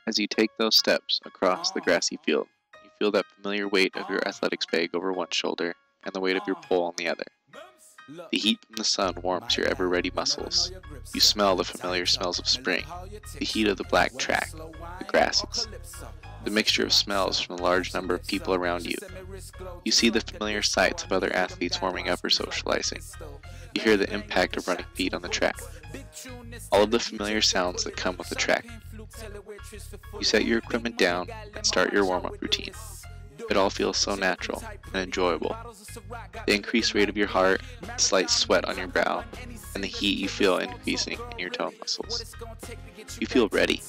As you take those steps across the grassy field, you feel that familiar weight of your athletics bag over one shoulder and the weight of your pole on the other. The heat from the sun warms your ever-ready muscles. You smell the familiar smells of spring, the heat of the black track, the grasses, the mixture of smells from the large number of people around you. You see the familiar sights of other athletes warming up or socializing. You hear the impact of running feet on the track. All of the familiar sounds that come with the track. You set your equipment down and start your warm-up routine. It all feels so natural and enjoyable. The increased rate of your heart, the slight sweat on your brow, and the heat you feel increasing in your toe muscles. You feel ready.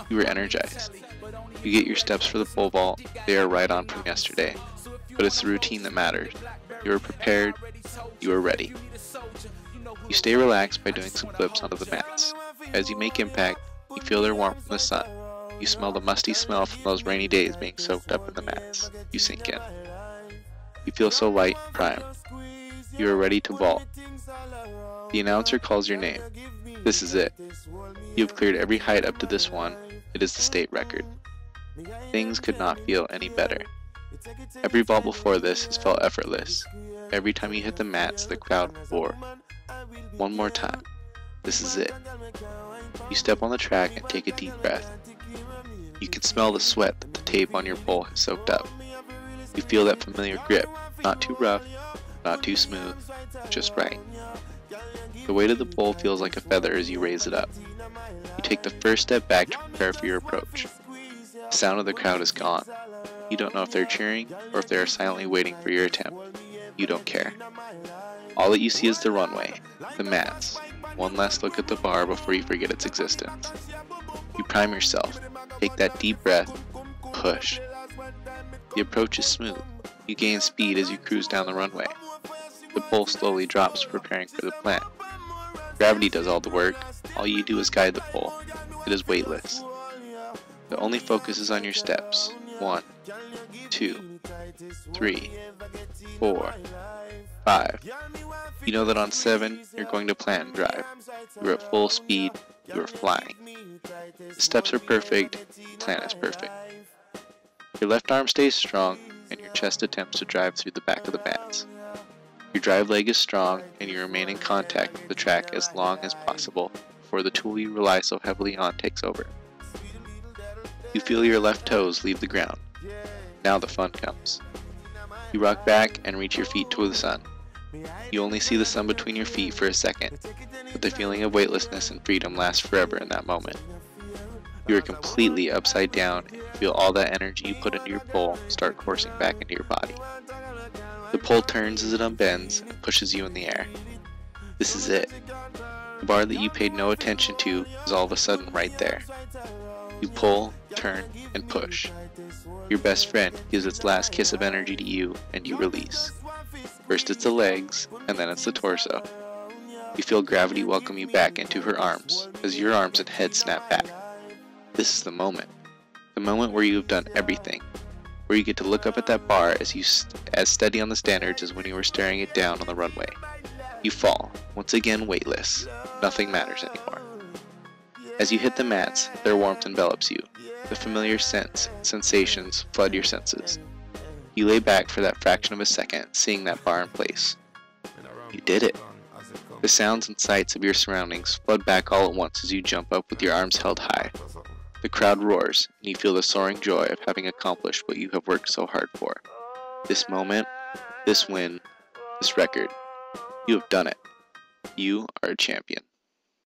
You are energized. You get your steps for the pole vault. They are right on from yesterday. But it's the routine that matters. You are prepared. You are ready. You stay relaxed by doing some flips onto the mats. As you make impact, you feel their warmth from the sun. You smell the musty smell from those rainy days being soaked up in the mats. You sink in. You feel so light and primed. You are ready to vault. The announcer calls your name. This is it. You have cleared every height up to this one. It is the state record. Things could not feel any better. Every vault before this has felt effortless. Every time you hit the mats, the crowd roared. One more time. This is it. You step on the track and take a deep breath. You can smell the sweat that the tape on your pole has soaked up. You feel that familiar grip, not too rough, not too smooth, just right. The weight of the pole feels like a feather as you raise it up. You take the first step back to prepare for your approach. The sound of the crowd is gone. You don't know if they're cheering or if they are silently waiting for your attempt. You don't care. All that you see is the runway, the mats, one last look at the bar before you forget its existence. You prime yourself, take that deep breath, push. The approach is smooth. You gain speed as you cruise down the runway. The pole slowly drops, preparing for the plant. Gravity does all the work. All you do is guide the pole. It is weightless. The only focus is on your steps. 1, 2, 3, 4, 5. You know that on 7, you're going to plant and drive. You're at full speed. You're flying. The steps are perfect. The plant is perfect. Your left arm stays strong, and your chest attempts to drive through the back of the mats. Your drive leg is strong, and you remain in contact with the track as long as possible before the tool you rely so heavily on takes over. You feel your left toes leave the ground. Now the fun comes. You rock back and reach your feet toward the sun. You only see the sun between your feet for a second, but the feeling of weightlessness and freedom lasts forever in that moment. You are completely upside down and you feel all that energy you put into your pole start coursing back into your body. The pole turns as it unbends and pushes you in the air. This is it. The bar that you paid no attention to is all of a sudden right there. You pull, turn, and push. Your best friend gives its last kiss of energy to you, and you release. First it's the legs, and then it's the torso. You feel gravity welcome you back into her arms, as your arms and head snap back. This is the moment where you have done everything, where you get to look up at that bar as steady on the standards as when you were staring it down on the runway. You fall, once again weightless. Nothing matters anymore. As you hit the mats, their warmth envelops you. The familiar sensations flood your senses. You lay back for that fraction of a second, seeing that bar in place. You did it. The sounds and sights of your surroundings flood back all at once as you jump up with your arms held high. The crowd roars, and you feel the soaring joy of having accomplished what you have worked so hard for. This moment, this win, this record. You have done it. You are a champion.